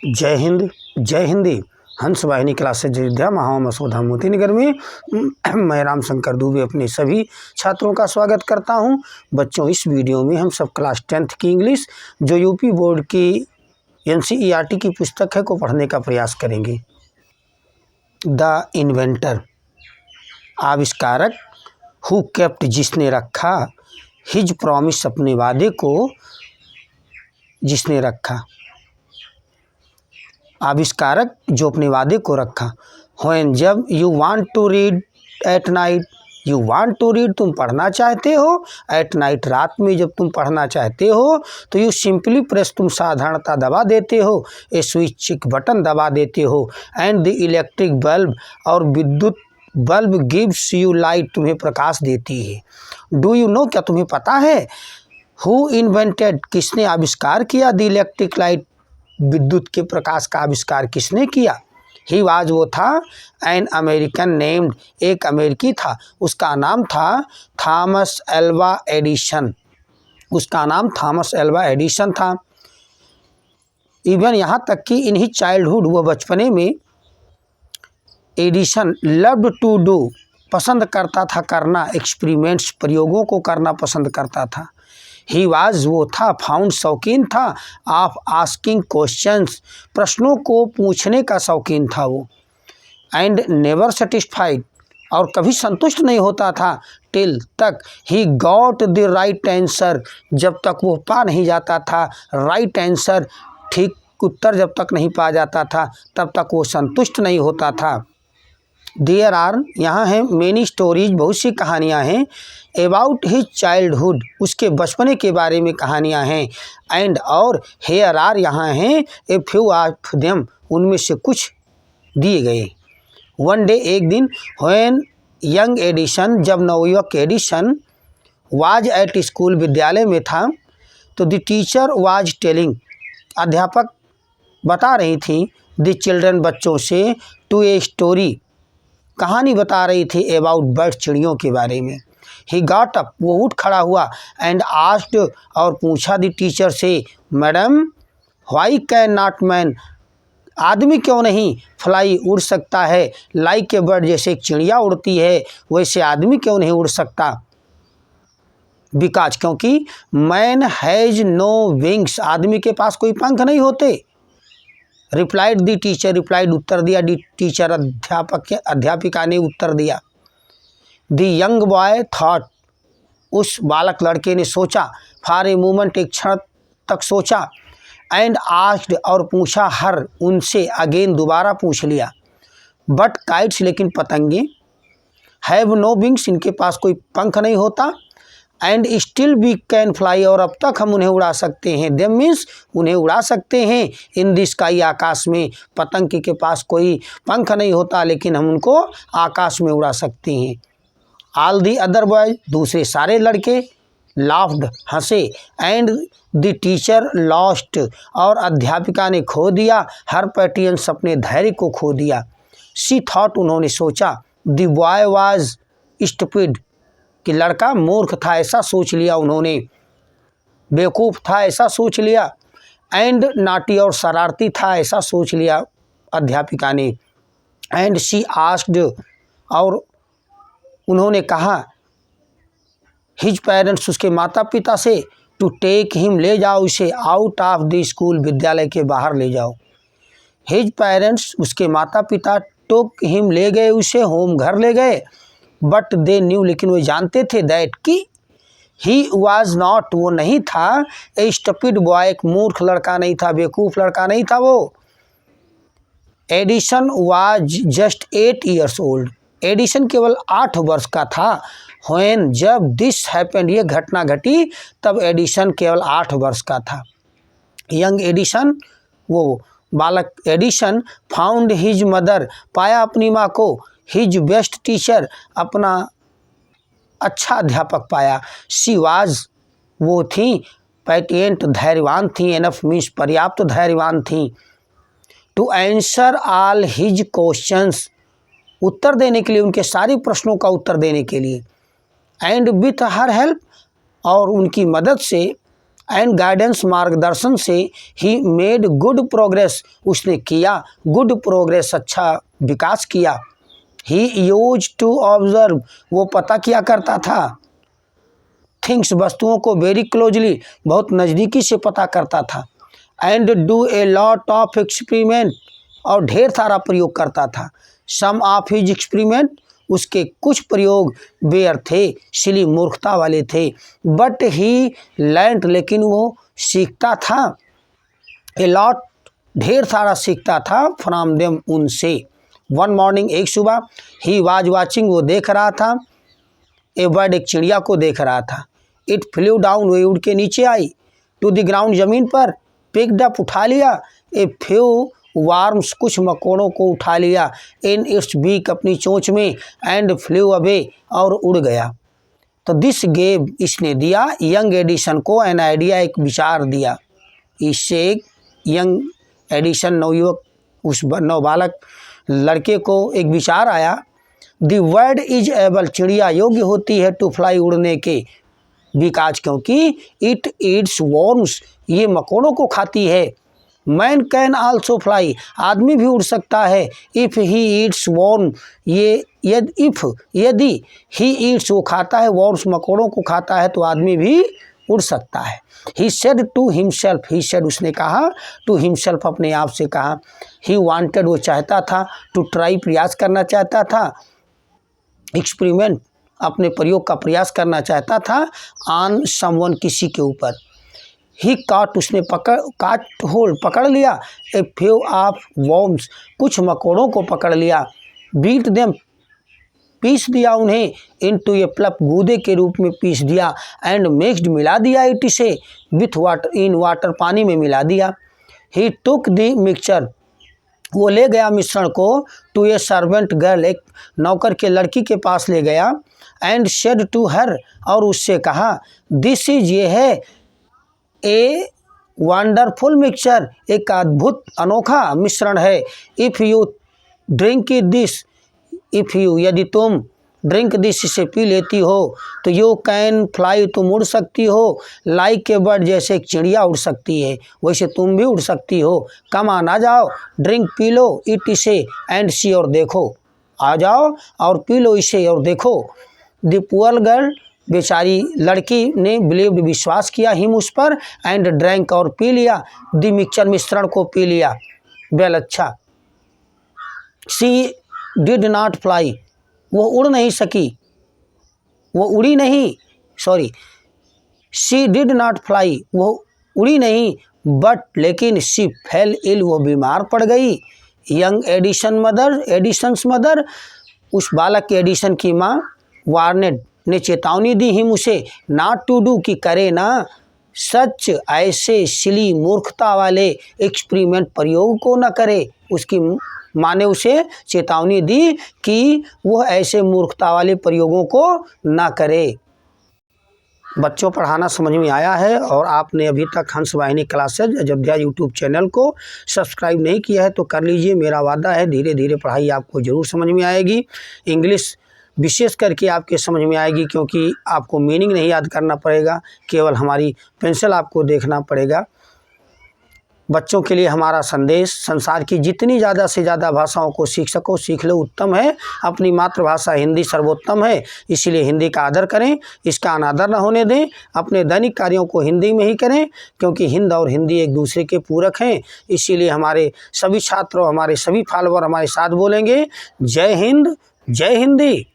जय हिंद, जय हिंदी। हंस वाहिनी क्लासेज अयोध्या महा मसौदा मोती नगर में मैं राम शंकर दुबे अपने सभी छात्रों का स्वागत करता हूं। बच्चों, इस वीडियो में हम सब क्लास 10th की इंग्लिश जो यूपी बोर्ड की NCERT की पुस्तक है को पढ़ने का प्रयास करेंगे। द इन्वेंटर, आविष्कारक। हु केप्ट, जिसने रखा। हिज प्रॉमिस, अपने वादे को जिसने रखा। आविष्कारक जो अपने वादे को रखा। व्हेन, जब। You want to read at night, you want to read, तुम पढ़ना चाहते हो। एट नाइट, रात में जब तुम पढ़ना चाहते हो तो यू सिंपली प्रेस, तुम साधारणता दबा देते हो। ए स्विच, एक बटन दबा देते हो। एंड द इलेक्ट्रिक बल्ब, और विद्युत बल्ब गिव्स यू लाइट, तुम्हें प्रकाश देती है। डू यू नो, क्या तुम्हें पता है। हु इन्वेंटेड, किसने आविष्कार किया। द इलेक्ट्रिक लाइट, विद्युत के प्रकाश का आविष्कार किसने किया। ही वाज, वो था। एन अमेरिकन नेम्ड, एक अमेरिकी था, उसका नाम था थॉमस एल्वा एडिसन। उसका नाम थॉमस एल्वा एडिसन था। इवन यहाँ तक कि इन ही चाइल्डहुड, वह बचपने में, एडिसन लव्ड टू डू, पसंद करता था करना, एक्सपेरिमेंट्स, प्रयोगों को करना पसंद करता था। ही वाज, वो था। फाउंड, शौकीन था। ऑफ आस्किंग क्वेश्चंस, प्रश्नों को पूछने का शौकीन था वो। एंड नेवर सेटिस्फाइड, और कभी संतुष्ट नहीं होता था। टिल, तक। He got the right answer, जब तक वो पा नहीं जाता था। राइट आंसर, ठीक उत्तर जब तक नहीं पा जाता था तब तक वो संतुष्ट नहीं होता था। देयर आर, यहाँ है मेनी स्टोरीज, बहुत सी कहानियाँ हैं। अबाउट हिज चाइल्डहुड, उसके बचपने के बारे में कहानियाँ हैं। एंड, और। हेयर आर, यहाँ हैं। ए फ्यू ऑफ देम, उनमें से कुछ दिए गए। वन डे, एक दिन। व्हेन यंग एडिसन, जब नवयुवक एडिसन वाज एट स्कूल, विद्यालय में था, तो द टीचर वाज टेलिंग, अध्यापक बता रही थी, द चिल्ड्रन, बच्चों से, टू ए स्टोरी, कहानी बता रही थी, अबाउट बर्ड, चिड़ियों के बारे में। ही गॉट अप, वो उठ खड़ा हुआ। एंड आस्क्ड, और पूछा द टीचर से, madam, why can not man, आदमी क्यों नहीं, फ्लाई, उड़ सकता है, लाइक ए बर्ड, जैसे एक चिड़िया उड़ती है वैसे आदमी क्यों नहीं उड़ सकता। बिकॉज, क्योंकि। मैन हैज़ नो विंग्स, आदमी के पास कोई पंख नहीं होते। रिप्लाइड द टीचर, रिप्लाइड, उत्तर दिया। द टीचर, अध्यापिका ने उत्तर दिया। द यंग बॉय थॉट, उस बालक लड़के ने सोचा। फॉर ए मोमेंट, एक क्षण तक सोचा। एंड आस्क्ड, और पूछा, हर, उनसे। अगेन, दोबारा पूछ लिया। बट काइट्स, लेकिन पतंगे। हैव नो विंग्स, इनके पास कोई पंख नहीं होता। And still we can fly, और अब तक हम उन्हें उड़ा सकते हैं। देम मीन्स, उन्हें उड़ा सकते हैं। इन द स्काई, आकाश में। पतंग के पास कोई पंख नहीं होता लेकिन हम उनको आकाश में उड़ा सकते हैं। ऑल दी अदर बॉयज, दूसरे सारे लड़के। लाफ्ड, हंसे। एंड द टीचर लॉस्ट, और अध्यापिका ने खो दिया। हर पेटियंस, अपने धैर्य को खो दिया। सी थॉट, उन्होंने सोचा। द बॉय वाज स्टूपिड, कि लड़का मूर्ख था, ऐसा सोच लिया उन्होंने। बेवकूफ़ था, ऐसा सोच लिया। एंड नाटी, और शरारती था, ऐसा सोच लिया अध्यापिका ने। एंड शी आस्क्ड, और उन्होंने कहा, हिज पेरेंट्स, उसके माता पिता से, टू टेक हिम, ले जाओ इसे, आउट ऑफ द स्कूल, विद्यालय के बाहर ले जाओ। हिज पेरेंट्स, उसके माता पिता, टोक हिम, ले गए उसे, होम, घर ले गए। बट दे न्यू, लेकिन वो जानते थे, दैट कि, ही वाज नॉट, वो नहीं था, ए स्टूपिड बॉय, एक मूर्ख लड़का नहीं था, बेवकूफ़ लड़का नहीं था वो। Edison was just 8 years old, Edison केवल 8 वर्ष का था। व्हेन, जब दिस हैपेंड, ये घटना घटी, तब एडिसन केवल 8 वर्ष का था। यंग एडिसन, वो बालक एडिसन, फाउंड हिज मदर, पाया अपनी माँ को। हिज बेस्ट टीचर, अपना अच्छा अध्यापक पाया। शी वाज, वो थी। पैटिएंट, धैर्यवान थी। एनफ मीन्स, पर्याप्त धैर्यवान थी। To answer all his questions, उत्तर देने के लिए, उनके सारे प्रश्नों का उत्तर देने के लिए। एंड विथ हर हेल्प, और उनकी मदद से। एंड गाइडेंस, मार्गदर्शन से ही मेड गुड प्रोग्रेस, उसने किया गुड प्रोग्रेस, अच्छा विकास किया। ही यूज टू ऑब्जर्व, वो पता किया करता था, थिंग्स, वस्तुओं को वेरी क्लोजली, बहुत नज़दीकी से पता करता था। And do a lot of experiment, और ढेर सारा प्रयोग करता था। सम ऑफ हिज एक्सपेरिमेंट, उसके कुछ प्रयोग बेयर थे, सिली, मूर्खता वाले थे। बट ही लर्नड, लेकिन वो सीखता था। ए लॉट, ढेर सारा सीखता था, फ्रॉम देम, उनसे। वन मॉर्निंग, एक सुबह, ही वाज वाचिंग, वो देख रहा था, ए बर्ड, एक चिड़िया को देख रहा था। इट फ्लू डाउन, वो उड़ के नीचे आई, टू द ग्राउंड, जमीन पर, पिक्ड अप, उठा लिया, ए फ्यू वार्म्स, कुछ मकोड़ों को उठा लिया, इन इट्स बीक, अपनी चोंच में, एंड फ्लू अवे, और उड़ गया। तो दिस गेव, इसने दिया, यंग एडिशन को एन आइडिया, एक विचार दिया। इससे एक यंग एडिशन, नवयुवक, उस नवबालक लड़के को एक विचार आया। द वर्ड इज एबल, चिड़िया योग्य होती है टू फ्लाई, उड़ने के, बिकॉज, क्योंकि इट ईट्स वर्म्स, ये मकोड़ों को खाती है। मैन कैन आल्सो फ्लाई, आदमी भी उड़ सकता है। इफ़ ही ईट्स वर्म, ये यदि ही ईट्स, वो खाता है, वर्म्स, मकोड़ों को खाता है, तो आदमी भी उड़ सकता है। He said to himself, he said, उसने कहा, टू हिमसेल्फ, अपने आप से कहा। ही वांटेड, वो चाहता था, टू ट्राई, प्रयास करना चाहता था, एक्सपेरिमेंट, अपने प्रयोग का प्रयास करना चाहता था, ऑन समवन, किसी के ऊपर। ही काट, उसने पकड़ लिया, ए फ्यू ऑफ वर्म्स, कुछ मकोड़ों को पकड़ लिया, बीट देम, पीस दिया उन्हें, इनटू ए प्लप, गूदे के रूप में पीस दिया, एंड मिक्स्ड, मिला दिया, इट से, विथ वाटर, इन वाटर, पानी में मिला दिया। ही टुक द मिक्सचर, वो ले गया मिश्रण को, टू ए सर्वेंट गर्ल, एक नौकर के लड़की के पास ले गया, एंड सेड टू हर, और उससे कहा, दिस इज, ये है, ए वंडरफुल मिक्सचर, एक अद्भुत अनोखा मिश्रण है। If you drink this, if you, यदि तुम ड्रिंक दिस, इसे पी लेती हो, तो यू कैन फ्लाई, तुम उड़ सकती हो, लाइक ए बर्ड, जैसे एक चिड़िया उड़ सकती है, वैसे तुम भी उड़ सकती हो। कम आ जाओ, ड्रिंक, पी लो, इट, इसे, एंड सी, और देखो, आ जाओ और पी लो इसे और देखो। द पुअर गर्ल, बेचारी लड़की ने, बिलीव्ड, विश्वास किया, हिम, उस पर, एंड ड्रैंक, और पी लिया, द मिक्सचर, मिश्रण को पी लिया। वेल, अच्छा। सी डिड नॉट फ्लाई, वो उड़ नहीं सकी, वो उड़ी नहीं, sorry, she did not fly, वो उड़ी नहीं, बट, लेकिन, शी फेल इल, वो बीमार पड़ गई। Young Edison mother, Edison's mother, उस बालक के एडिशन की माँ, वार्नेड, ने चेतावनी दी, हिम, उसे, नॉट टू डू, कि करे ना, सच, ऐसे, सिली, मूर्खता वाले, एक्सपेरिमेंट, प्रयोग को न करे। उसकी माँ ने उसे चेतावनी दी कि वह ऐसे मूर्खता वाले प्रयोगों को ना करे। बच्चों, पढ़ाना समझ में आया है, और आपने अभी तक हंस वाहिनी क्लासेज अयोध्या यूट्यूब चैनल को सब्सक्राइब नहीं किया है तो कर लीजिए। मेरा वादा है, धीरे धीरे पढ़ाई आपको ज़रूर समझ में आएगी। इंग्लिश विशेष करके आपके समझ में आएगी, क्योंकि आपको मीनिंग नहीं याद करना पड़ेगा, केवल हमारी पेंसिल आपको देखना पड़ेगा। बच्चों के लिए हमारा संदेश, संसार की जितनी ज़्यादा से ज़्यादा भाषाओं को सीख सको, सीख लो, उत्तम है। अपनी मातृभाषा हिंदी सर्वोत्तम है, इसलिए हिंदी का आदर करें, इसका अनादर न होने दें। अपने दैनिक कार्यों को हिंदी में ही करें, क्योंकि हिंद और हिंदी एक दूसरे के पूरक हैं। इसीलिए हमारे सभी छात्र, हमारे सभी फॉलोअर हमारे साथ बोलेंगे, जय हिंद, जय हिंदी।